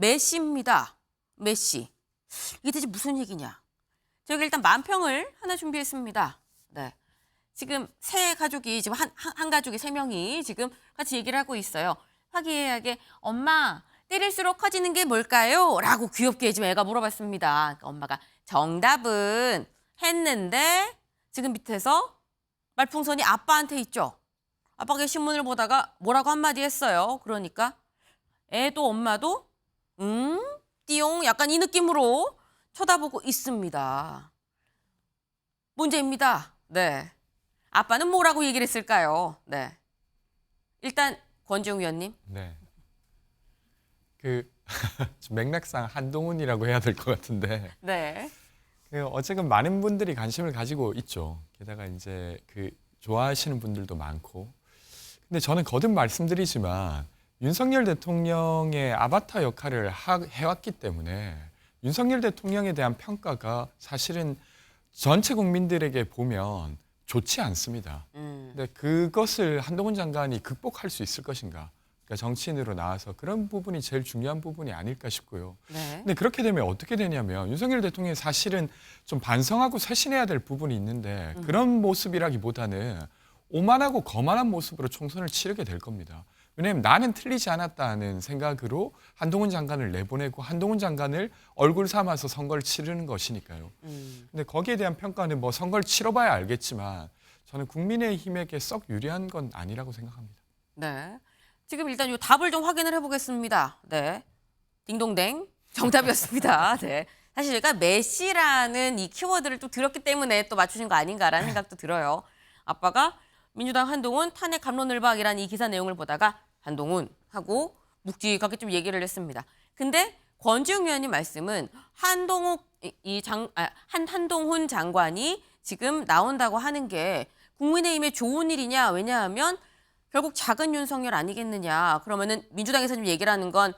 메시입니다. 메시. 이게 대체 무슨 얘기냐? 저희가 일단 만평을 하나 준비했습니다. 네. 지금 세 가족이, 지금 한 가족이 3명이 지금 같이 얘기를 하고 있어요. 화기애애하게, 엄마, 때릴수록 커지는 게 뭘까요? 라고 귀엽게 지금 애가 물어봤습니다. 그러니까 엄마가 정답은 했는데 지금 밑에서 말풍선이 아빠한테 있죠. 아빠가 신문을 보다가 뭐라고 한마디 했어요. 그러니까 애도 엄마도 띠용 약간 이 느낌으로 쳐다보고 있습니다. 문제입니다. 네. 아빠는 뭐라고 얘기를 했을까요? 네. 일단 권지웅 위원님. 네. 맥락상 한동훈이라고 해야 될 것 같은데. 네. 어쨌든 많은 분들이 관심을 가지고 있죠. 게다가 이제 좋아하시는 분들도 많고. 근데 저는 거듭 말씀드리지만 윤석열 대통령의 아바타 역할을 해왔기 때문에 윤석열 대통령에 대한 평가가 사실은 전체 국민들에게 보면 좋지 않습니다. 근데 그것을 한동훈 장관이 극복할 수 있을 것인가? 그러니까 정치인으로 나와서 그런 부분이 제일 중요한 부분이 아닐까 싶고요. 네. 근데 그렇게 되면 어떻게 되냐면 윤석열 대통령이 사실은 좀 반성하고 쇄신해야 될 부분이 있는데 그런 모습이라기보다는 오만하고 거만한 모습으로 총선을 치르게 될 겁니다. 왜냐하면 나는 틀리지 않았다는 생각으로 한동훈 장관을 내보내고 한동훈 장관을 얼굴 삼아서 선거를 치르는 것이니까요. 근데 거기에 대한 평가는 뭐 선거를 치러봐야 알겠지만 저는 국민의힘에게 썩 유리한 건 아니라고 생각합니다. 네. 지금 일단 이 답을 좀 확인을 해보겠습니다. 네. 딩동댕. 정답이었습니다. 네. 사실 제가 메시라는 이 키워드를 또 들었기 때문에 또 맞추신 거 아닌가라는 생각도 들어요. 아빠가 민주당 한동훈 탄핵 감론을박이라는 이 기사 내용을 보다가 한동훈 하고 묵직하게 좀 얘기를 했습니다. 근데 권지웅 위원님 말씀은 한동훈 장관이 지금 나온다고 하는 게 국민의힘에 좋은 일이냐? 왜냐하면 결국 작은 윤석열 아니겠느냐. 그러면은 민주당에서 좀 얘기를 하는 건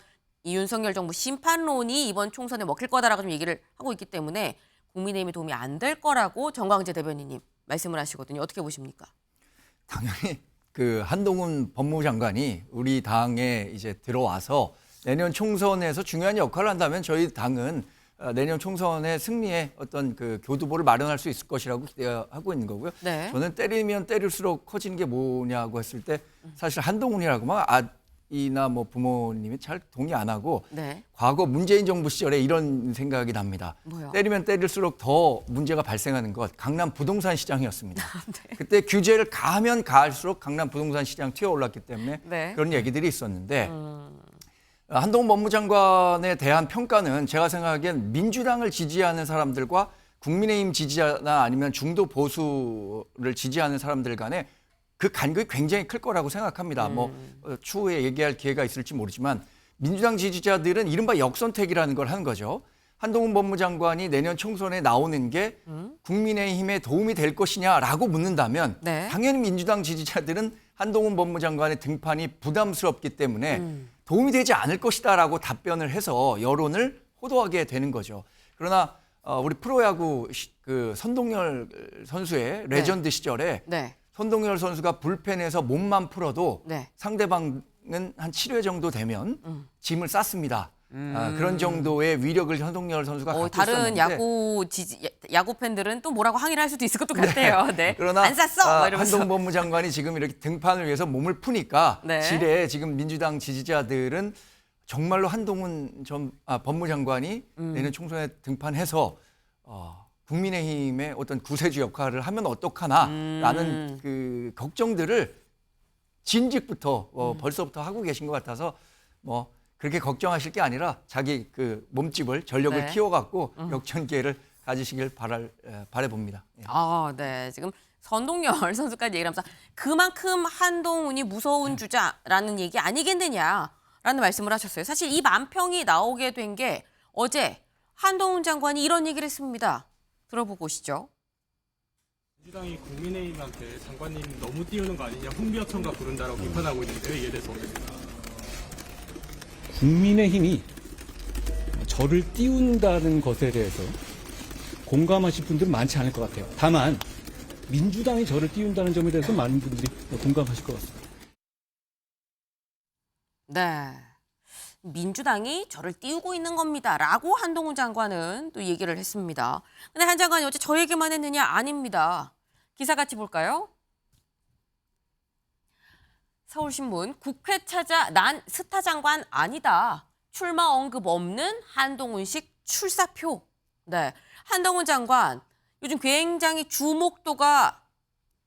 이 윤석열 정부 심판론이 이번 총선에 먹힐 거다라고 좀 얘기를 하고 있기 때문에 국민의힘에 도움이 안 될 거라고 정광재 대변인님 말씀을 하시거든요. 어떻게 보십니까? 당연히 한동훈 법무부 장관이 우리 당에 이제 들어와서 내년 총선에서 중요한 역할을 한다면 저희 당은 내년 총선의 승리에 어떤 교두보를 마련할 수 있을 것이라고 기대하고 있는 거고요. 네. 저는 때리면 때릴수록 커지는 게 뭐냐고 했을 때 사실 한동훈이라고 막 아이나 뭐 부모님이 잘 동의 안 하고 네. 과거 문재인 정부 시절에 이런 생각이 납니다. 뭐요? 때리면 때릴수록 더 문제가 발생하는 것 강남 부동산 시장이었습니다. 네. 그때 규제를 가하면 가할수록 강남 부동산 시장 튀어올랐기 때문에 네. 그런 얘기들이 있었는데 한동훈 법무장관에 대한 평가는 제가 생각하기엔 민주당을 지지하는 사람들과 국민의힘 지지자나 아니면 중도 보수를 지지하는 사람들 간에 그 간극이 굉장히 클 거라고 생각합니다. 추후에 얘기할 기회가 있을지 모르지만 민주당 지지자들은 이른바 역선택이라는 걸 하는 거죠. 한동훈 법무장관이 내년 총선에 나오는 게 국민의힘에 도움이 될 것이냐라고 묻는다면 네. 당연히 민주당 지지자들은 한동훈 법무장관의 등판이 부담스럽기 때문에 도움이 되지 않을 것이다라고 답변을 해서 여론을 호도하게 되는 거죠. 그러나 우리 프로야구 선동열 선수의 레전드 시절에 네. 선동열 선수가 불펜에서 몸만 풀어도 네. 상대방은 한 7회 정도 되면 짐을 쌌습니다. 그런 정도의 위력을 선동열 선수가 갖고 다른 있었는데 야구 팬들은 또 뭐라고 항의를 할 수도 있을 것도 같아요. 네. 그러나 안 쌌어! 막 이러면서. 한동훈 법무장관이 지금 이렇게 등판을 위해서 몸을 푸니까 네. 지뢰 지금 민주당 지지자들은 정말로 한동훈 법무장관이 내년 총선에 등판해서 국민의힘의 어떤 구세주 역할을 하면 어떡하나라는 걱정들을 진즉부터 벌써부터 하고 계신 것 같아서 그렇게 걱정하실 게 아니라 자기 몸집을 전력을 네. 키워갖고 역전 기회를 가지시길 바라봅니다. 예. 네. 지금 선동열 선수까지 얘기를 하면서 그만큼 한동훈이 무서운 주자라는 얘기 아니겠느냐라는 말씀을 하셨어요. 사실 이 만평이 나오게 된 게 어제 한동훈 장관이 이런 얘기를 했습니다. 들어보고 오시죠. 민주당이 국민의힘한테 장관님 너무 띄우는 거 아니냐, 훈비어천가 부른다라고 비판하고 있는데 이에 대해서 어떻게 생각하세요? 국민의힘이 저를 띄운다는 것에 대해서 공감하실 분들은 많지 않을 것 같아요. 다만 민주당이 저를 띄운다는 점에 대해서 많은 분들이 공감하실 것 같습니다. 네. 민주당이 저를 띄우고 있는 겁니다라고 한동훈 장관은 또 얘기를 했습니다. 근데 한 장관이 어째 저 얘기만 했느냐? 아닙니다. 기사 같이 볼까요? 서울신문 국회 찾아 난 스타 장관 아니다. 출마 언급 없는 한동훈식 출사표. 네, 한동훈 장관 요즘 굉장히 주목도가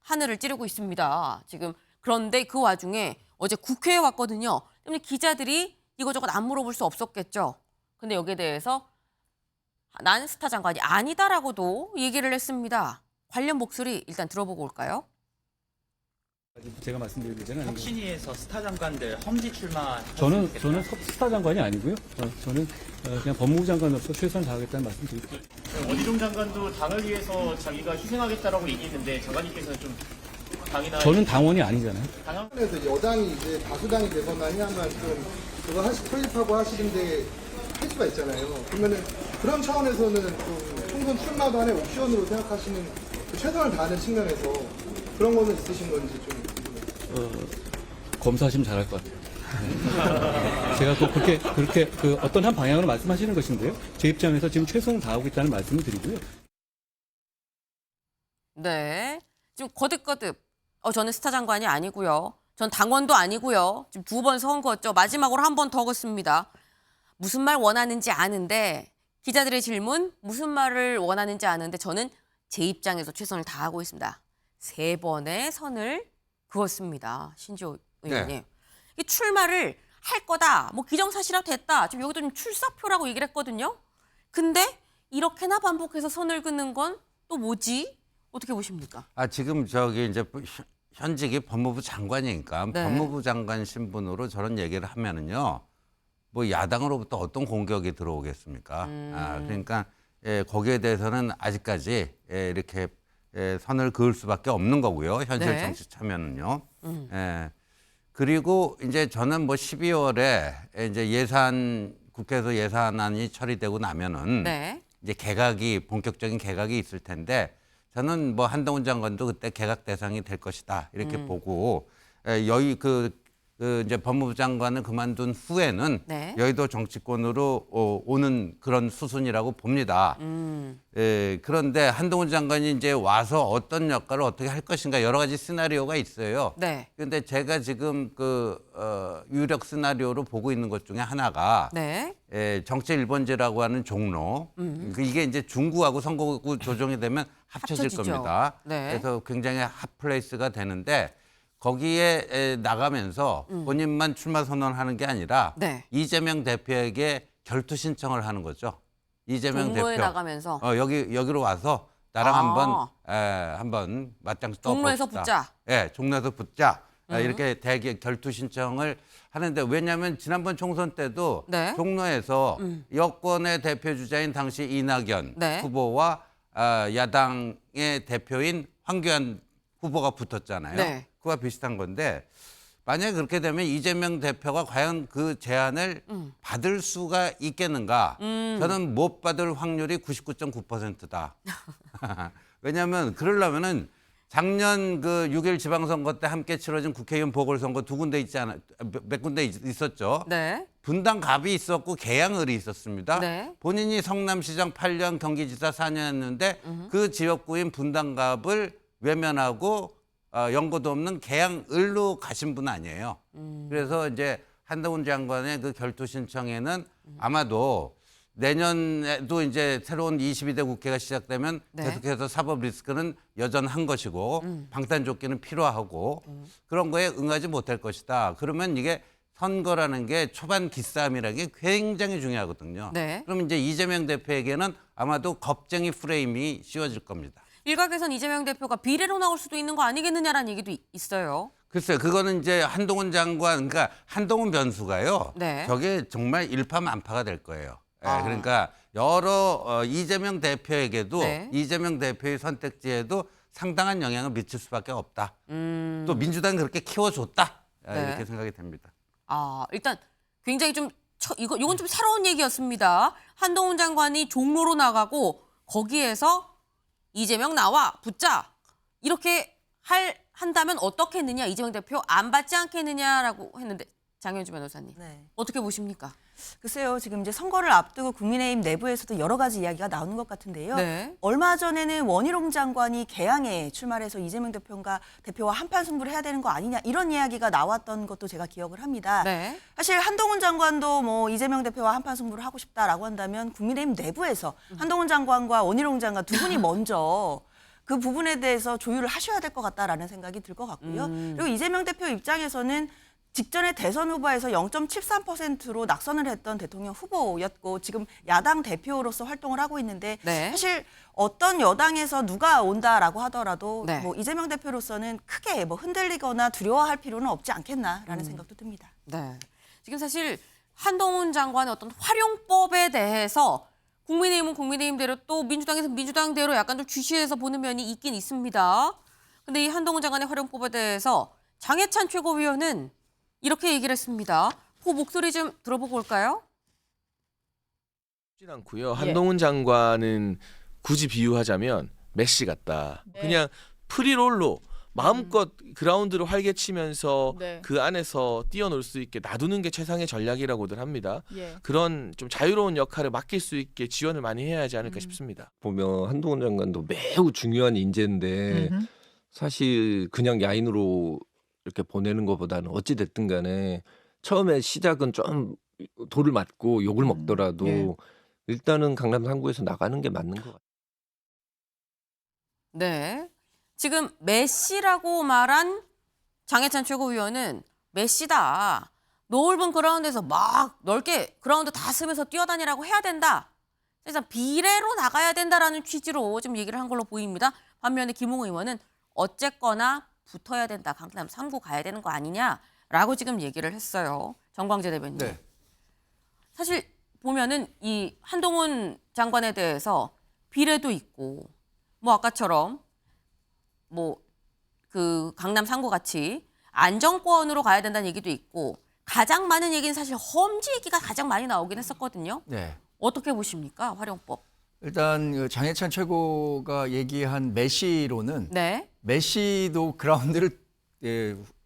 하늘을 찌르고 있습니다. 지금 그런데 그 와중에 어제 국회에 왔거든요. 때문에 기자들이 이거저것 안 물어볼 수 없었겠죠. 근데 여기에 대해서 난 스타 장관이 아니다라고도 얘기를 했습니다. 관련 목소리 일단 들어보고 올까요? 제가 말씀드릴 문제는 아니고 혁신위에서 스타 장관들 험지 출마 저는 스타 장관이 아니고요. 저는 그냥 법무부 장관으로서 최선을 다하겠다는 말씀드립니다. 원희룡 장관도 당을 위해서 자기가 희생하겠다라고 얘기했는데 장관님께서는 좀 당이나 저는 당원이 아니잖아요. 당한 그래서 여당이 이제 다수당이 되거나 하면 좀 그거 설립하고 하시는데 할 수가 있잖아요. 그러면은 그런 차원에서는 좀 총선 출마도 하나의 옵션으로 생각하시는 그 최선을 다하는 측면에서 그런 거는 있으신 건지 좀 궁금해요. 검사하시면 잘할 것 같아요. 네. 제가 또 그렇게 그 어떤 한 방향으로 말씀하시는 것인데요. 제 입장에서 지금 최선을 다하고 있다는 말씀을 드리고요. 네, 지금 거듭거듭 저는 스타 장관이 아니고요. 전 당원도 아니고요. 지금 2번 선거였죠. 마지막으로 한 번 더 걷습니다. 무슨 말 원하는지 아는데 기자들의 질문 무슨 말을 원하는지 아는데 저는 제 입장에서 최선을 다하고 있습니다. 3번의 선을 그었습니다. 신지호 의원님. 이 출마를 할 거다. 뭐 기정사실화 됐다. 지금 여기도 좀 출사표라고 얘기를 했거든요. 근데 이렇게나 반복해서 선을 긋는 건 또 뭐지? 어떻게 보십니까? 지금 저기 이제 현직이 법무부 장관이니까 네. 법무부 장관 신분으로 저런 얘기를 하면은요, 뭐 야당으로부터 어떤 공격이 들어오겠습니까? 그러니까 거기에 대해서는 아직까지 이렇게 선을 그을 수밖에 없는 거고요. 현실 네. 정치 참여는요. 그리고 이제 저는 뭐 12월에 이제 국회에서 예산안이 처리되고 나면은 네. 이제 본격적인 개각이 있을 텐데 저는 뭐 한동훈 장관도 그때 개각 대상이 될 것이다 이렇게 보고 이제 법무부 장관을 그만둔 후에는 네. 여의도 정치권으로 오는 그런 수순이라고 봅니다. 그런데 한동훈 장관이 이제 와서 어떤 역할을 어떻게 할 것인가 여러 가지 시나리오가 있어요. 네. 그런데 제가 지금 유력 시나리오로 보고 있는 것 중에 하나가 네. 정치 1번지라고 하는 종로. 이게 이제 중구하고 선거구 조정이 되면 합쳐질 합쳐지죠. 겁니다. 네. 그래서 굉장히 핫플레이스가 되는데 거기에 나가면서 본인만 출마 선언하는 게 아니라 네. 이재명 대표에게 결투 신청을 하는 거죠. 이재명 종로에 대표 나가면서 여기로 와서 나랑 한번 맞짱 떠 종로에서 붙자. 종로에서 붙자. 이렇게 대기 결투 신청을 하는데 왜냐하면 지난번 총선 때도 네. 종로에서 여권의 대표 주자인 당시 이낙연 네. 후보와 야당의 대표인 황교안 후보가 붙었잖아요. 네. 그와 비슷한 건데 만약에 그렇게 되면 이재명 대표가 과연 그 제안을 받을 수가 있겠는가? 저는 못 받을 확률이 99.9%다. 왜냐하면 그러려면은 작년 6.1 지방선거 때 함께 치러진 국회의원 보궐선거 몇 군데 있었죠. 네. 분당갑이 있었고 계양을이 있었습니다. 네. 본인이 성남시장 8년, 경기지사 4년 했는데 그 지역구인 분당갑을 외면하고 연고도 없는 계양을로 가신 분 아니에요. 그래서 이제 한동훈 장관의 그 결투 신청에는 아마도 내년에도 이제 새로운 22대 국회가 시작되면 네. 계속해서 사법 리스크는 여전한 것이고 방탄조끼는 필요하고 그런 거에 응하지 못할 것이다. 그러면 이게 선거라는 게 초반 기싸움이라는 게 굉장히 중요하거든요. 네. 그럼 이제 이재명 대표에게는 아마도 겁쟁이 프레임이 씌워질 겁니다. 일각에선 이재명 대표가 비례로 나올 수도 있는 거 아니겠느냐라는 얘기도 있어요. 글쎄요, 그거는 이제 한동훈 장관, 그러니까 한동훈 변수가요. 네. 저게 정말 일파만파가 될 거예요. 그러니까 이재명 대표에게도 네. 이재명 대표의 선택지에도 상당한 영향을 미칠 수밖에 없다. 또 민주당이 그렇게 키워줬다. 네. 이렇게 생각이 됩니다. 일단 굉장히 이건 좀 새로운 얘기였습니다. 한동훈 장관이 종로로 나가고 거기에서 이재명 나와 붙자 이렇게 한다면 어떻게 했느냐 이재명 대표 안 받지 않겠느냐라고 했는데 장현주 변호사님. 네. 어떻게 보십니까? 글쎄요, 지금 이제 선거를 앞두고 국민의힘 내부에서도 여러 가지 이야기가 나오는 것 같은데요. 네. 얼마 전에는 원희룡 장관이 개항에 출마해서 이재명 대표와 한판 승부를 해야 되는 거 아니냐 이런 이야기가 나왔던 것도 제가 기억을 합니다. 네. 사실 한동훈 장관도 뭐 이재명 대표와 한판 승부를 하고 싶다라고 한다면 국민의힘 내부에서 한동훈 장관과 원희룡 장관 두 분이 먼저 그 부분에 대해서 조율을 하셔야 될 것 같다라는 생각이 들 것 같고요. 그리고 이재명 대표 입장에서는 직전에 대선 후보에서 0.73%로 낙선을 했던 대통령 후보였고 지금 야당 대표로서 활동을 하고 있는데 네. 사실 어떤 여당에서 누가 온다라고 하더라도 네. 뭐 이재명 대표로서는 크게 뭐 흔들리거나 두려워할 필요는 없지 않겠나라는 생각도 듭니다. 네. 지금 사실 한동훈 장관의 어떤 활용법에 대해서 국민의힘은 국민의힘대로 또 민주당에서 민주당대로 약간 좀 주시해서 보는 면이 있긴 있습니다. 근데 이 한동훈 장관의 활용법에 대해서 장해찬 최고위원은 이렇게 얘기를 했습니다. 그 목소리 좀 들어보고 올까요? 쉽진 않고요. 한동훈 장관은 굳이 비유하자면 메시 같다. 그냥 프리롤로 마음껏 그라운드를 활개치면서 그 안에서 뛰어놀 수 있게 놔두는 게 최상의 전략이라고들 합니다. 그런 좀 자유로운 역할을 맡길 수 있게 지원을 많이 해야 하지 않을까 싶습니다. 보면 한동훈 장관도 매우 중요한 인재인데 사실 그냥 야인으로 이렇게 보내는 것보다는 어찌 됐든 간에 처음에 시작은 좀 돌을 맞고 욕을 먹더라도 일단은 강남 3구에서 나가는 게 맞는 것 같아요. 네. 지금 메시라고 말한 장해찬 최고위원은 메시다. 넓은 그라운드에서 막 넓게 그라운드 다 쓰면서 뛰어다니라고 해야 된다. 그래서 비례로 나가야 된다라는 취지로 좀 얘기를 한 걸로 보입니다. 반면에 김웅 의원은 어쨌거나 붙어야 된다. 강남 3구 가야 되는 거 아니냐라고 지금 얘기를 했어요. 정광재 대변인. 네. 사실 보면은 이 한동훈 장관에 대해서 비례도 있고 뭐 아까처럼 뭐 그 강남 3구 같이 안정권으로 가야 된다는 얘기도 있고 가장 많은 얘기는 사실 험지 얘기가 가장 많이 나오긴 했었거든요. 네. 어떻게 보십니까? 활용법. 일단 그 장해찬 최고가 얘기한 메시로는 네. 메시도 그라운드를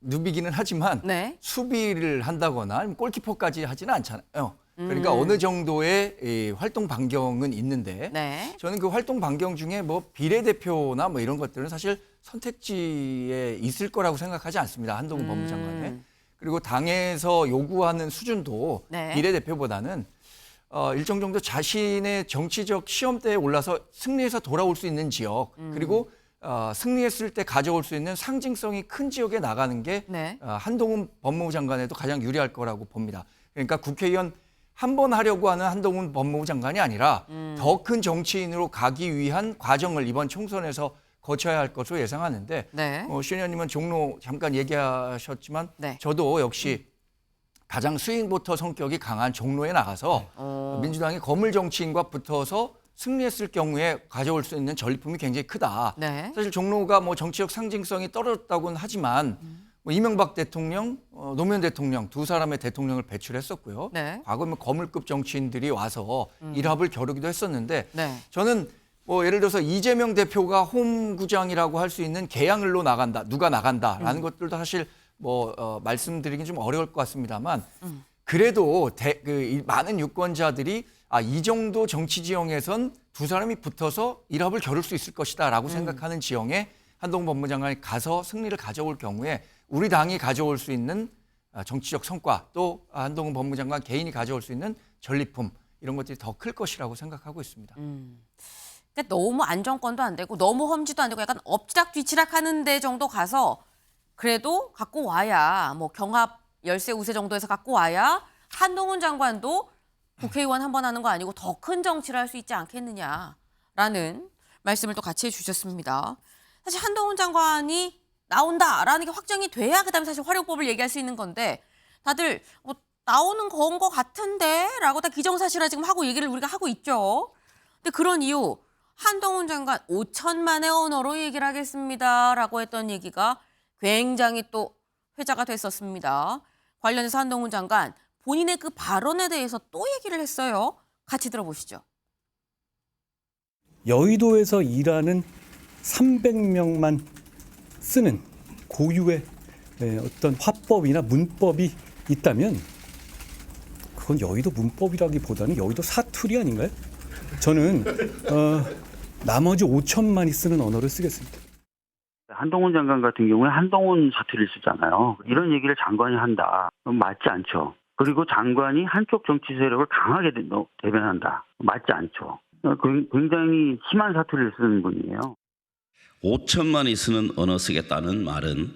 누비기는 하지만 네. 수비를 한다거나 아니면 골키퍼까지 하지는 않잖아요. 그러니까 어느 정도의 이 활동 반경은 있는데 네. 저는 그 활동 반경 중에 뭐 비례대표나 뭐 이런 것들은 사실 선택지에 있을 거라고 생각하지 않습니다. 한동훈 법무장관에. 그리고 당에서 요구하는 수준도 네. 비례대표보다는 일정 정도 자신의 정치적 시험대에 올라서 승리해서 돌아올 수 있는 지역 그리고 승리했을 때 가져올 수 있는 상징성이 큰 지역에 나가는 게 네. 한동훈 법무부 장관에도 가장 유리할 거라고 봅니다. 그러니까 국회의원 한 번 하려고 하는 한동훈 법무부 장관이 아니라 더 큰 정치인으로 가기 위한 과정을 이번 총선에서 거쳐야 할 것으로 예상하는데 네. 신 의원님은 종로 잠깐 얘기하셨지만 네. 저도 역시 가장 스윙보터 성격이 강한 종로에 나가서 민주당이 거물 정치인과 붙어서 승리했을 경우에 가져올 수 있는 전리품이 굉장히 크다. 네. 사실 종로가 뭐 정치적 상징성이 떨어졌다고는 하지만 뭐 이명박 대통령, 노무현 대통령 두 사람의 대통령을 배출했었고요. 네. 과거에 거물급 정치인들이 와서 일합을 겨루기도 했었는데 네. 저는 뭐 예를 들어서 이재명 대표가 홈구장이라고 할 수 있는 개항을로 나간다, 누가 나간다라는 것들도 사실 뭐 말씀드리긴 좀 어려울 것 같습니다만 그래도 이 많은 유권자들이 이 정도 정치 지형에선 두 사람이 붙어서 일합을 겨룰 수 있을 것이다라고 생각하는 지형에 한동훈 법무장관이 가서 승리를 가져올 경우에 우리 당이 가져올 수 있는 정치적 성과 또 한동훈 법무장관 개인이 가져올 수 있는 전리품 이런 것들이 더 클 것이라고 생각하고 있습니다. 그러니까 너무 안정권도 안 되고 너무 험지도 안 되고 약간 엎치락 뒤치락 하는 데 정도 가서 그래도 갖고 와야 뭐 경합 열세 우세 정도에서 갖고 와야 한동훈 장관도 국회의원 한 번 하는 거 아니고 더 큰 정치를 할 수 있지 않겠느냐라는 말씀을 또 같이 해주셨습니다. 사실 한동훈 장관이 나온다라는 게 확정이 돼야 그다음에 사실 활용법을 얘기할 수 있는 건데 다들 뭐 나오는 건 거 같은데라고 다 기정사실화 지금 하고 얘기를 우리가 하고 있죠. 근데 그런 이유 한동훈 장관 5천만의 언어로 얘기를 하겠습니다라고 했던 얘기가 굉장히 또 회자가 됐었습니다. 관련해서 한동훈 장관 본인의 그 발언에 대해서 또 얘기를 했어요. 같이 들어보시죠. 여의도에서 일하는 300명만 쓰는 고유의 어떤 화법이나 문법이 있다면 그건 여의도 문법이라기보다는 여의도 사투리 아닌가요? 저는 나머지 5천만이 쓰는 언어를 쓰겠습니다. 한동훈 장관 같은 경우에 한동훈 사투리를 쓰잖아요. 이런 얘기를 장관이 한다. 그럼 맞지 않죠. 그리고 장관이 한쪽 정치 세력을 강하게 대변한다. 맞지 않죠. 굉장히 심한 사투리를 쓰는 분이에요. 5천만이 쓰는 언어 쓰겠다는 말은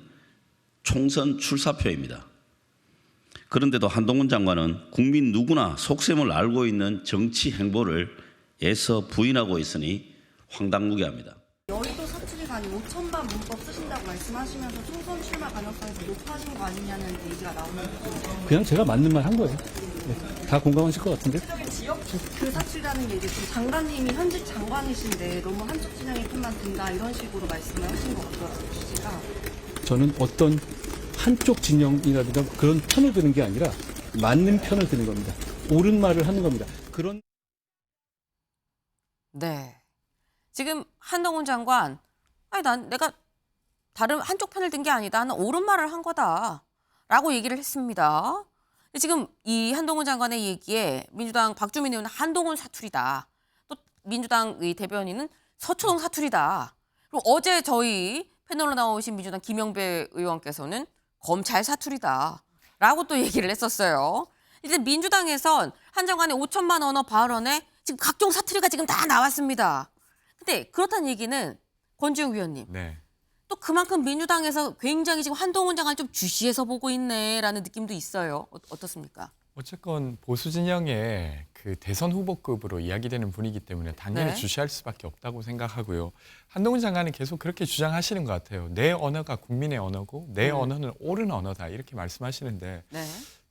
총선 출사표입니다. 그런데도 한동훈 장관은 국민 누구나 속셈을 알고 있는 정치 행보를 애써 부인하고 있으니 황당무계합니다. 여의도 사투리가 아닌 5천만 문법 쓰신다고 말씀하시면서 총선 출마 가능성이 더 높아진 거 아니냐는 얘기가 나오는데 그냥 제가 맞는 말 한 거예요. 네, 다 공감하실 것 같은데. 구체적인 지역 그 사투리라는 게 이제 지금 장관님이 현직 장관이신데 너무 한쪽 진영의 편만 든다 이런 식으로 말씀을 하신 것 같더라고요. 취지가. 저는 어떤 한쪽 진영이라든가 그런 편을 드는 게 아니라 맞는 편을 드는 겁니다. 옳은 말을 하는 겁니다. 그런 네. 지금 한동훈 장관, 내가 다른 한쪽 편을 든 게 아니다. 나는 옳은 말을 한 거다라고 얘기를 했습니다. 지금 이 한동훈 장관의 얘기에 민주당 박주민 의원은 한동훈 사투리다. 또 민주당 대변인은 서초동 사투리다. 그리고 어제 저희 패널로 나오신 민주당 김영배 의원께서는 검찰 사투리다라고 또 얘기를 했었어요. 이제 민주당에선 한 장관의 5천만 언어 발언에 지금 각종 사투리가 지금 다 나왔습니다. 근데 그렇다는 얘기는 권지웅 위원님. 네. 또 그만큼 민주당에서 굉장히 지금 한동훈 장관을 좀 주시해서 보고 있네라는 느낌도 있어요. 어떻습니까? 어쨌건 보수 진영의 그 대선 후보급으로 이야기되는 분이기 때문에 당연히 네. 주시할 수밖에 없다고 생각하고요. 한동훈 장관은 계속 그렇게 주장하시는 것 같아요. 내 언어가 국민의 언어고 내 언어는 옳은 언어다 이렇게 말씀하시는데 네.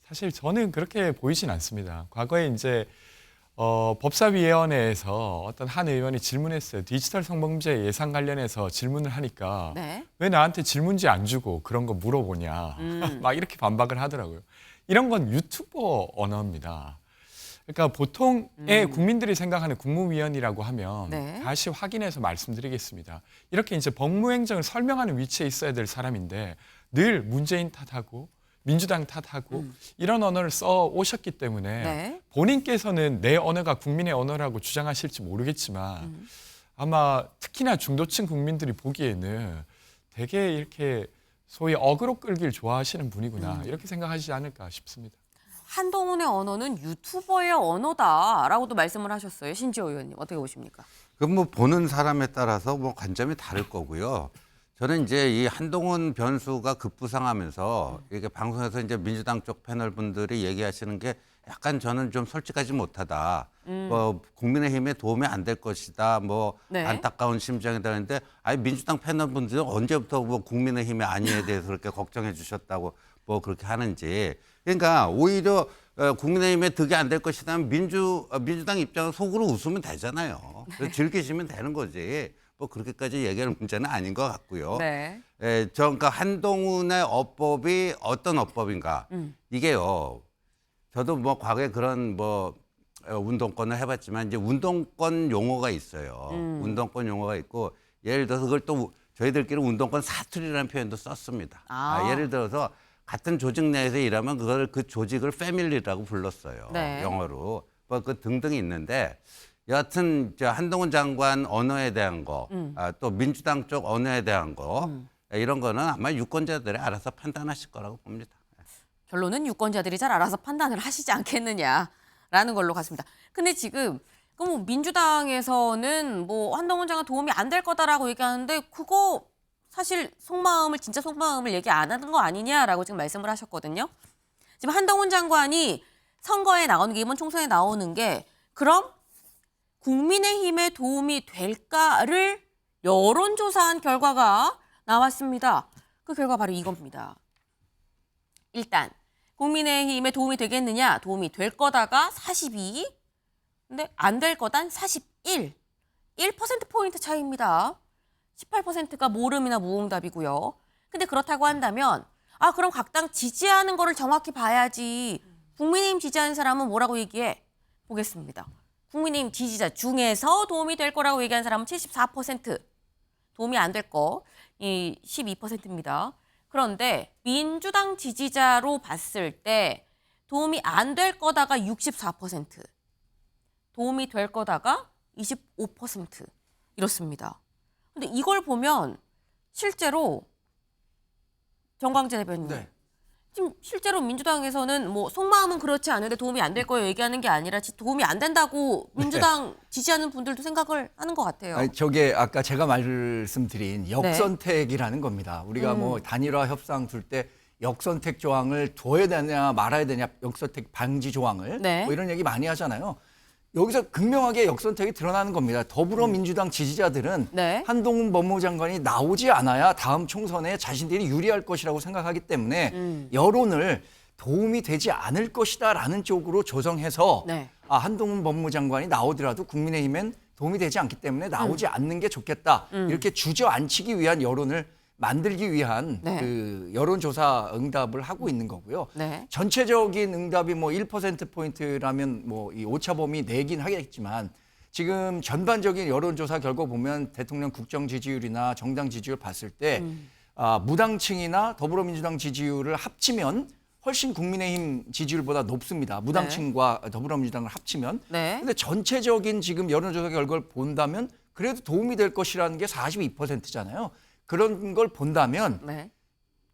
사실 저는 그렇게 보이진 않습니다. 과거에 이제 법사위원회에서 어떤 한 의원이 질문했어요. 디지털 성범죄 예상 관련해서 질문을 하니까 네. 왜 나한테 질문지 안 주고 그런 거 물어보냐. 막 이렇게 반박을 하더라고요. 이런 건 유튜버 언어입니다. 그러니까 보통의 국민들이 생각하는 국무위원이라고 하면 네. 다시 확인해서 말씀드리겠습니다. 이렇게 이제 법무행정을 설명하는 위치에 있어야 될 사람인데 늘 문재인 탓하고 민주당 탓하고 이런 언어를 써 오셨기 때문에 네. 본인께서는 내 언어가 국민의 언어라고 주장하실지 모르겠지만 아마 특히나 중도층 국민들이 보기에는 되게 이렇게 소위 어그로 끌기를 좋아하시는 분이구나 이렇게 생각하시지 않을까 싶습니다. 한동훈의 언어는 유튜버의 언어다라고도 말씀을 하셨어요. 신지호 의원님 어떻게 보십니까? 그 뭐 보는 사람에 따라서 뭐 관점이 다를 거고요. 저는 이제 이 한동훈 변수가 급부상하면서 이게 방송에서 이제 민주당 쪽 패널 분들이 얘기하시는 게 약간 저는 좀 솔직하지 못하다. 뭐 국민의힘에 도움이 안 될 것이다. 뭐 네. 안타까운 심정이다 했는데 아니 민주당 패널 분들은 언제부터 뭐 국민의힘의 안위에 대해서 그렇게 걱정해 주셨다고 뭐 그렇게 하는지. 그러니까 오히려 국민의힘에 득이 안 될 것이다면 민주당 입장은 속으로 웃으면 되잖아요. 그래서 즐기시면 되는 거지. 뭐 그렇게까지 얘기할 문제는 아닌 것 같고요. 네. 그러니까 한동훈의 어법이 어떤 어법인가? 이게요. 저도 뭐 과거에 그런 뭐 운동권을 해봤지만 이제 운동권 용어가 있어요. 운동권 용어가 있고 예를 들어서 그걸 또 저희들끼리 운동권 사투리라는 표현도 썼습니다. 예를 들어서 같은 조직 내에서 일하면 그걸 그 조직을 패밀리라고 불렀어요. 네. 영어로. 뭐 그 등등이 있는데. 여하튼 한동훈 장관 언어에 대한 거, 또 민주당 쪽 언어에 대한 거 이런 거는 아마 유권자들이 알아서 판단하실 거라고 봅니다. 결론은 유권자들이 잘 알아서 판단을 하시지 않겠느냐라는 걸로 갔습니다. 근데 지금 뭐 민주당에서는 뭐 한동훈 장관 도움이 안 될 거다라고 얘기하는데 그거 사실 진짜 속마음을 얘기 안 하는 거 아니냐라고 지금 말씀을 하셨거든요. 지금 한동훈 장관이 선거에 나오는 게 이번 총선에 나오는 게 그럼 국민의힘에 도움이 될까를 여론조사한 결과가 나왔습니다. 그 결과 바로 이겁니다. 일단 국민의힘에 도움이 되겠느냐? 도움이 될 거다가 42, 근데 안 될 거단 41. 1%포인트 차이입니다. 18%가 모름이나 무응답이고요. 근데 그렇다고 한다면 그럼 각 당 지지하는 거를 정확히 봐야지. 국민의힘 지지하는 사람은 뭐라고 얘기해? 보겠습니다. 국민의힘 지지자 중에서 도움이 될 거라고 얘기하는 사람은 74%, 도움이 안 될 거 12%입니다. 그런데 민주당 지지자로 봤을 때 도움이 안 될 거다가 64%, 도움이 될 거다가 25% 이렇습니다. 근데 이걸 보면 실제로 정광재 대변인, 네. 지금 실제로 민주당에서는 뭐 속마음은 그렇지 않은데 도움이 안 될 거예요 얘기하는 게 아니라 도움이 안 된다고 민주당 지지하는 분들도 생각을 하는 것 같아요. 아니, 저게 아까 제가 말씀드린 역선택이라는 겁니다. 우리가 뭐 단일화 협상 둘 때 역선택 조항을 둬야 되냐 말아야 되냐, 역선택 방지 조항을 뭐 이런 얘기 많이 하잖아요. 여기서 극명하게 역선택이 드러나는 겁니다. 더불어민주당 지지자들은 한동훈 법무장관이 나오지 않아야 다음 총선에 자신들이 유리할 것이라고 생각하기 때문에 여론을 도움이 되지 않을 것이다라는 쪽으로 조성해서 한동훈 법무장관이 나오더라도 국민의힘엔 도움이 되지 않기 때문에 나오지 않는 게 좋겠다. 이렇게 주저앉히기 위한 여론을 만들기 위한 그 여론조사 응답을 하고 있는 거고요. 전체적인 응답이 뭐 1%포인트라면 뭐 이 오차범위 내긴 하겠지만 지금 전반적인 여론조사 결과 보면 대통령 국정 지지율이나 정당 지지율 봤을 때 무당층이나 더불어민주당 지지율을 합치면 훨씬 국민의힘 지지율보다 높습니다. 무당층과 더불어민주당을 합치면. 근데 전체적인 지금 여론조사 결과를 본다면 그래도 도움이 될 것이라는 게 42%잖아요. 그런 걸 본다면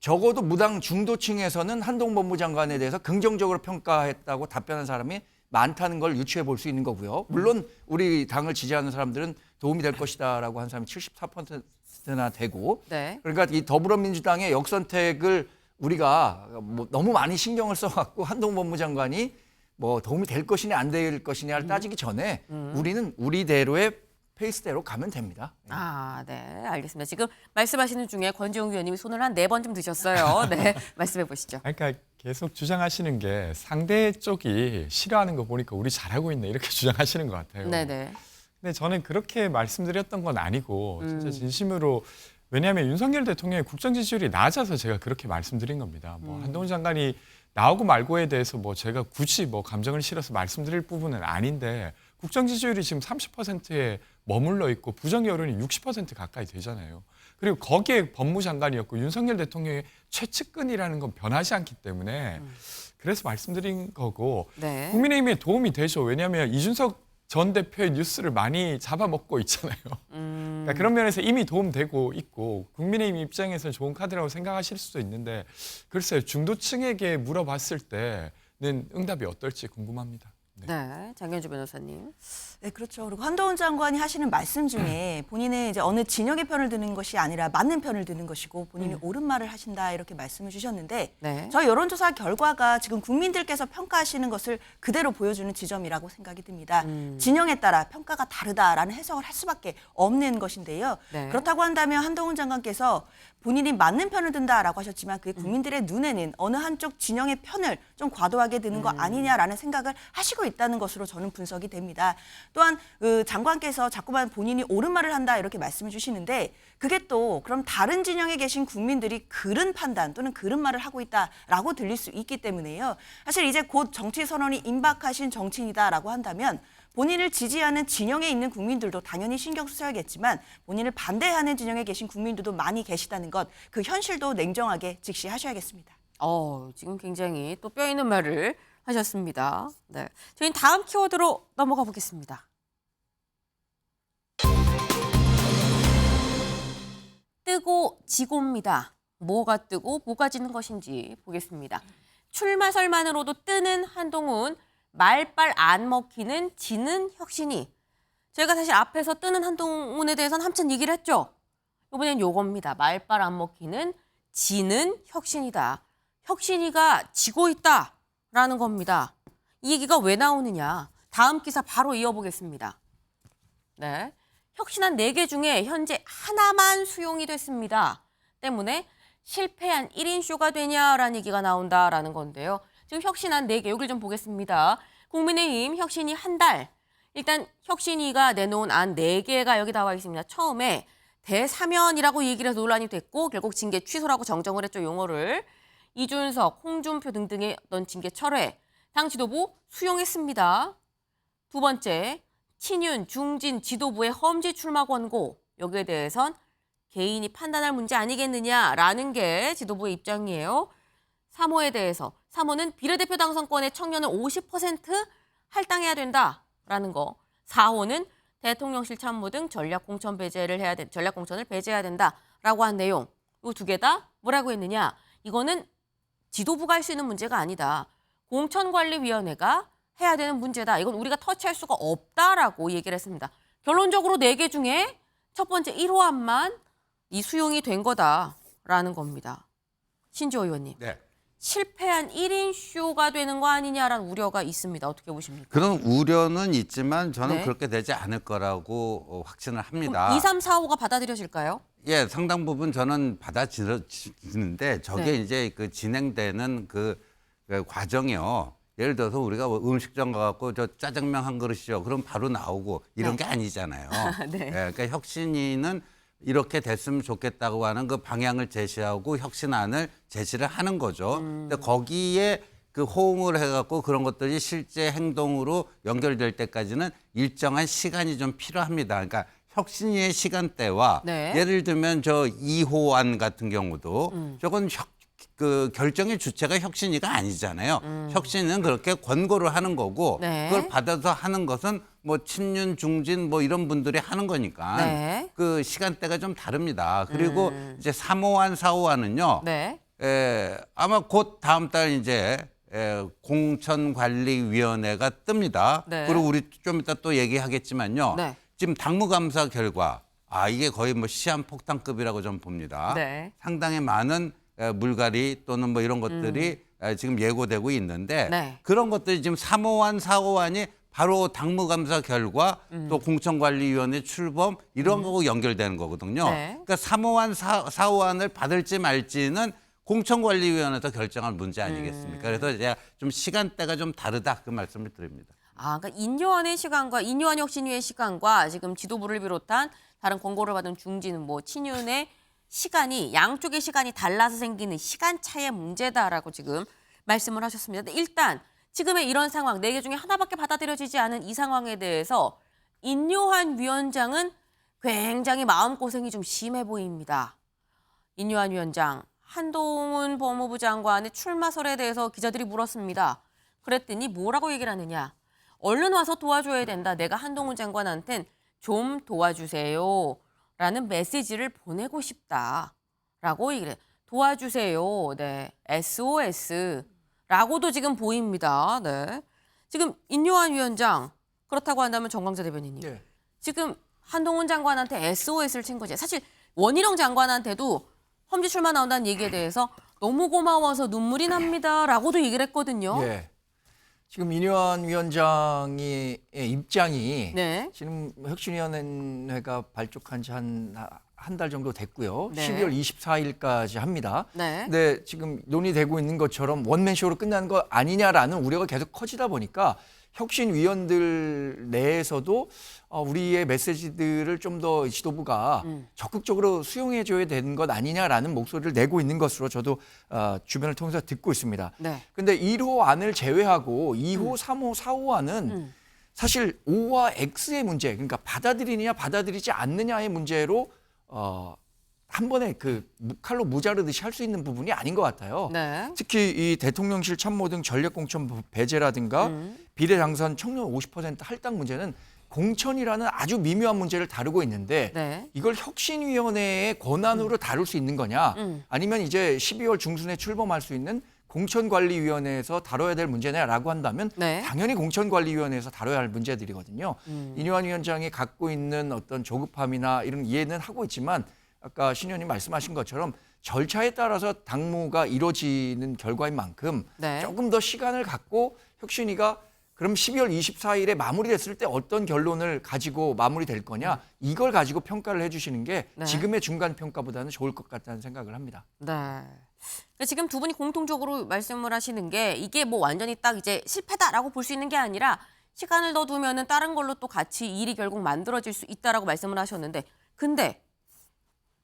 적어도 무당 중도층에서는 한동훈 법무장관에 대해서 긍정적으로 평가했다고 답변한 사람이 많다는 걸 유추해 볼 수 있는 거고요. 물론 우리 당을 지지하는 사람들은 도움이 될 것이다라고 한 사람이 74%나 되고 그러니까 이 더불어민주당의 역선택을 우리가 뭐 너무 많이 신경을 써갖고 한동훈 법무장관이 뭐 도움이 될 것이냐 안 될 것이냐를 따지기 전에 우리는 우리대로의 페이스대로 가면 됩니다. 네, 알겠습니다. 지금 말씀하시는 중에 권지웅 위원님이 손을 한 4번쯤 드셨어요. 네, 말씀해 보시죠. 그러니까 계속 주장하시는 게 상대 쪽이 싫어하는 거 보니까 우리 잘하고 있네 이렇게 주장하시는 것 같아요. 네네. 근데 저는 그렇게 말씀드렸던 건 아니고 진짜 진심으로 왜냐하면 윤석열 대통령의 국정 지지율이 낮아서 제가 그렇게 말씀드린 겁니다. 뭐 한동훈 장관이 나오고 말고에 대해서 뭐 제가 굳이 뭐 감정을 실어서 말씀드릴 부분은 아닌데 국정 지지율이 지금 30%에 머물러 있고 부정 여론이 60% 가까이 되잖아요. 그리고 거기에 법무장관이었고 윤석열 대통령의 최측근이라는 건 변하지 않기 때문에 그래서 말씀드린 거고 국민의힘에 도움이 되죠. 왜냐하면 이준석 전 대표의 뉴스를 많이 잡아먹고 있잖아요. 그러니까 그런 면에서 이미 도움되고 있고 국민의힘 입장에서는 좋은 카드라고 생각하실 수도 있는데 글쎄요. 중도층에게 물어봤을 때는 응답이 어떨지 궁금합니다. 네, 장현주 변호사님. 네, 그렇죠. 그리고 한동훈 장관이 하시는 말씀 중에 본인은 이제 어느 진영의 편을 드는 것이 아니라 맞는 편을 드는 것이고 본인이 옳은 말을 하신다 이렇게 말씀을 주셨는데 저희 여론조사 결과가 지금 국민들께서 평가하시는 것을 그대로 보여주는 지점이라고 생각이 듭니다. 진영에 따라 평가가 다르다라는 해석을 할 수밖에 없는 것인데요. 그렇다고 한다면 한동훈 장관께서 본인이 맞는 편을 든다라고 하셨지만 그게 국민들의 눈에는 어느 한쪽 진영의 편을 좀 과도하게 드는 거 아니냐라는 생각을 하시고 있다는 것으로 저는 분석이 됩니다. 또한 그 장관께서 자꾸만 본인이 옳은 말을 한다 이렇게 말씀해 주시는데 그게 또 그럼 다른 진영에 계신 국민들이 그른 판단 또는 그른 말을 하고 있다라고 들릴 수 있기 때문에요. 사실 이제 곧 정치 선언이 임박하신 정치인이다라고 한다면 본인을 지지하는 진영에 있는 국민들도 당연히 신경 쓰셔야겠지만 본인을 반대하는 진영에 계신 국민들도 많이 계시다는 것, 그 현실도 냉정하게 직시하셔야겠습니다. 지금 굉장히 또 뼈 있는 말을 하셨습니다. 네, 저희는 다음 키워드로 넘어가 보겠습니다. 뜨고 지고입니다. 뭐가 뜨고 뭐가 지는 것인지 보겠습니다. 출마설만으로도 뜨는 한동훈, 말빨 안 먹히는 지는 혁신이. 저희가 사실 앞에서 뜨는 한동훈에 대해서는 한참 얘기를 했죠. 이번엔 요겁니다. 말빨 안 먹히는 지는 혁신이다. 혁신이가 지고 있다라는 겁니다. 이 얘기가 왜 나오느냐. 다음 기사 바로 이어보겠습니다. 네, 혁신안 4개 중에 현재 하나만 수용이 됐습니다. 때문에 실패한 1인 쇼가 되냐라는 얘기가 나온다라는 건데요. 지금 혁신안 4개, 여기를 좀 보겠습니다. 국민의힘 혁신이 한 달. 일단 혁신이가 내놓은 안 4개가 여기 나와 있습니다. 처음에 대사면이라고 얘기를 해서 논란이 됐고 결국 징계 취소라고 정정을 했죠, 용어를. 이준석, 홍준표 등등의 어떤 징계 철회. 당 지도부 수용했습니다. 두 번째, 친윤, 중진 지도부의 험지 출마 권고. 여기에 대해선 개인이 판단할 문제 아니겠느냐라는 게 지도부의 입장이에요. 3호에 대해서 3호는 비례대표 당선권의 청년을 50% 할당해야 된다라는 거. 4호는 대통령실 참모 등 전략 공천을 배제해야 된다라고 한 내용. 이 두 개 다 뭐라고 했느냐? 이거는 지도부가 할 수 있는 문제가 아니다. 공천관리위원회가 해야 되는 문제다. 이건 우리가 터치할 수가 없다라고 얘기를 했습니다. 결론적으로 4개 중에 첫 번째 1호안만 이 수용이 된 거다라는 겁니다. 신지호 의원님. 네. 실패한 1인 쇼가 되는 거 아니냐라는 우려가 있습니다. 어떻게 보십니까? 그런 우려는 있지만 저는 네. 그렇게 되지 않을 거라고 확신을 그럼 합니다. 2, 3, 4호가 받아들여질까요? 예, 상당 부분 저는 받아들이는데 저게 네. 이제 그 진행되는 그 과정이요. 예를 들어서 우리가 뭐 음식점 가갖고 저 짜장면 한 그릇이요. 그럼 바로 나오고 이런 네. 게 아니잖아요. 네. 예, 그러니까 혁신위는 이렇게 됐으면 좋겠다고 하는 그 방향을 제시하고 혁신안을 제시를 하는 거죠. 근데 거기에 그 호응을 해갖고 그런 것들이 실제 행동으로 연결될 때까지는 일정한 시간이 좀 필요합니다. 그러니까 혁신위의 시간대와 네. 예를 들면 저 2호안 같은 경우도 저건 그 결정의 주체가 혁신위가 아니잖아요. 혁신은 그렇게 권고를 하는 거고 네. 그걸 받아서 하는 것은 뭐 친윤, 중진 뭐 이런 분들이 하는 거니까 네. 그 시간대가 좀 다릅니다. 그리고 이제 3호안, 4호안은요. 네. 아마 곧 다음 달 이제 공천관리위원회가 뜹니다. 네. 그리고 우리 좀 이따 또 얘기하겠지만요. 네. 지금 당무감사 결과 이게 거의 뭐 시한폭탄급이라고 좀 봅니다. 네. 상당히 많은 물갈이 또는 뭐 이런 것들이 지금 예고되고 있는데 네. 그런 것들이 지금 3호안, 4호안이 바로 당무감사 결과 또 공천관리위원회 출범 이런 거하고 연결되는 거거든요. 네. 그러니까 3호안, 4호안을 받을지 말지는 공천관리위원회에서 결정할 문제 아니겠습니까? 그래서 제가 좀 시간대가 좀 다르다 그 말씀을 드립니다. 그러니까 인요한의 시간과 인요한 혁신위의 시간과 지금 지도부를 비롯한 다른 권고를 받은 중진, 뭐 친윤의 시간이 양쪽의 시간이 달라서 생기는 시간 차이의 문제다라고 지금 말씀을 하셨습니다. 근데 일단 지금의 이런 상황, 4개 중에 하나밖에 받아들여지지 않은 이 상황에 대해서 인요한 위원장은 굉장히 마음고생이 좀 심해 보입니다. 인요한 위원장, 한동훈 법무부 장관의 출마설에 대해서 기자들이 물었습니다. 그랬더니 뭐라고 얘기를 하느냐. 얼른 와서 도와줘야 된다. 내가 한동훈 장관한텐 좀 도와주세요. 라는 메시지를 보내고 싶다라고 얘기를 해요. 도와주세요. 네, SOS라고도 지금 보입니다. 네, 지금 인요한 위원장 그렇다고 한다면 정광재 대변인님 네. 지금 한동훈 장관한테 SOS를 친 거지. 사실 원희룡 장관한테도 험지 출마 나온다는 얘기에 대해서 너무 고마워서 눈물이 납니다라고도 얘기를 했거든요. 예. 지금 인요한 위원장의 입장이 네. 지금 혁신위원회가 발족한 지 한 달 정도 됐고요. 네. 12월 24일까지 합니다. 네. 근데 지금 논의되고 있는 것처럼 원맨쇼로 끝나는 거 아니냐라는 우려가 계속 커지다 보니까 혁신위원들 내에서도 우리의 메시지들을 좀 더 지도부가 적극적으로 수용해줘야 되는 것 아니냐라는 목소리를 내고 있는 것으로 저도 주변을 통해서 듣고 있습니다. 네. 근데 1호 안을 제외하고 2호, 3호, 4호 안은 사실 O와 X의 문제, 그러니까 받아들이느냐 받아들이지 않느냐의 문제로 한 번에 그 칼로 무자르듯이 할 수 있는 부분이 아닌 것 같아요. 네. 특히 이 대통령실 참모 등 전략공천 배제라든가 비례당선 청년 50% 할당 문제는 공천이라는 아주 미묘한 문제를 다루고 있는데 네. 이걸 혁신위원회의 권한으로 다룰 수 있는 거냐 아니면 이제 12월 중순에 출범할 수 있는 공천관리위원회에서 다뤄야 될 문제냐라고 한다면 네. 당연히 공천관리위원회에서 다뤄야 할 문제들이거든요. 인요한 위원장이 갖고 있는 어떤 조급함이나 이런 이해는 하고 있지만 아까 신 의원님 말씀하신 것처럼 절차에 따라서 당무가 이루어지는 결과인 만큼 네. 조금 더 시간을 갖고 혁신위가 그럼 12월 24일에 마무리됐을 때 어떤 결론을 가지고 마무리될 거냐 이걸 가지고 평가를 해주시는 게 네. 지금의 중간 평가보다는 좋을 것 같다는 생각을 합니다. 네. 그러니까 지금 두 분이 공통적으로 말씀을 하시는 게 이게 뭐 완전히 딱 이제 실패다라고 볼 수 있는 게 아니라 시간을 더 두면은 다른 걸로 또 같이 일이 결국 만들어질 수 있다라고 말씀을 하셨는데 근데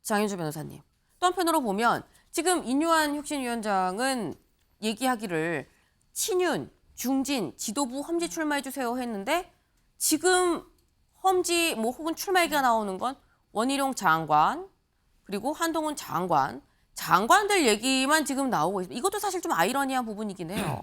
장윤주 변호사님 또 한편으로 보면 지금 인요한 혁신위원장은 얘기하기를 친윤, 중진, 지도부 험지 출마해 주세요 했는데 지금 험지 뭐 혹은 출마 얘기가 나오는 건 원희룡 장관 그리고 한동훈 장관들 얘기만 지금 나오고 있습니다. 이것도 사실 좀 아이러니한 부분이긴 해요.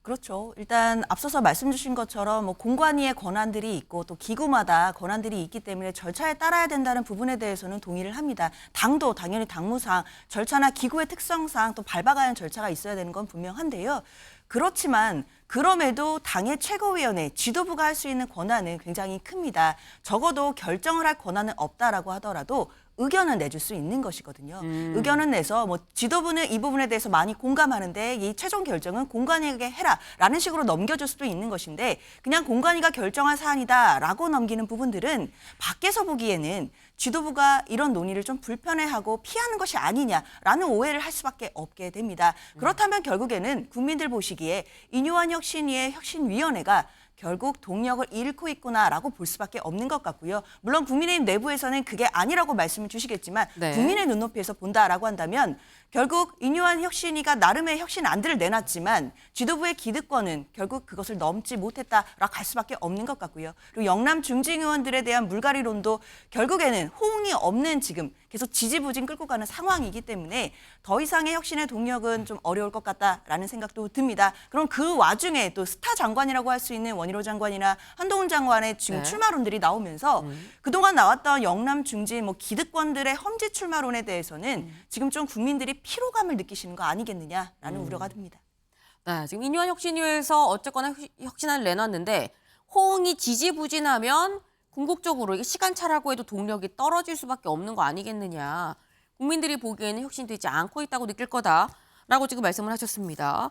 그렇죠. 일단 앞서서 말씀 주신 것처럼 뭐 공관위의 권한들이 있고 또 기구마다 권한들이 있기 때문에 절차에 따라야 된다는 부분에 대해서는 동의를 합니다. 당도 당연히 당무상 절차나 기구의 특성상 또 밟아가야 하는 절차가 있어야 되는 건 분명한데요. 그렇지만 그럼에도 당의 최고위원회 지도부가 할 수 있는 권한은 굉장히 큽니다. 적어도 결정을 할 권한은 없다라고 하더라도 의견은 내줄 수 있는 것이거든요. 의견은 내서 뭐 지도부는 이 부분에 대해서 많이 공감하는데 이 최종 결정은 공관위에게 해라라는 식으로 넘겨줄 수도 있는 것인데 그냥 공관위가 결정한 사안이다라고 넘기는 부분들은 밖에서 보기에는 지도부가 이런 논의를 좀 불편해하고 피하는 것이 아니냐라는 오해를 할 수밖에 없게 됩니다. 그렇다면 결국에는 국민들 보시기에 인유한 혁신위의 혁신위원회가 결국 동력을 잃고 있구나라고 볼 수밖에 없는 것 같고요. 물론 국민의힘 내부에서는 그게 아니라고 말씀을 주시겠지만 네. 국민의 눈높이에서 본다라고 한다면 결국 인유한 혁신위가 나름의 혁신안들을 내놨지만 지도부의 기득권은 결국 그것을 넘지 못했다라고 할 수밖에 없는 것 같고요. 그리고 영남 중진 의원들에 대한 물갈이론도 결국에는 호응이 없는 지금 계속 지지부진 끌고 가는 상황이기 때문에 더 이상의 혁신의 동력은 좀 어려울 것 같다라는 생각도 듭니다. 그럼 그 와중에 또 스타 장관이라고 할 수 있는 원희룡 장관이나 한동훈 장관의 지금 네. 출마론들이 나오면서 그동안 나왔던 영남 중진 뭐 기득권들의 험지 출마론에 대해서는 지금 좀 국민들이 피로감을 느끼시는 거 아니겠느냐라는 우려가 듭니다. 네, 지금 인유한 혁신위에서 어쨌거나 혁신안을 내놨는데 호응이 지지부진하면 궁극적으로 이게 시간차라고 해도 동력이 떨어질 수밖에 없는 거 아니겠느냐. 국민들이 보기에는 혁신되지 않고 있다고 느낄 거다라고 지금 말씀을 하셨습니다.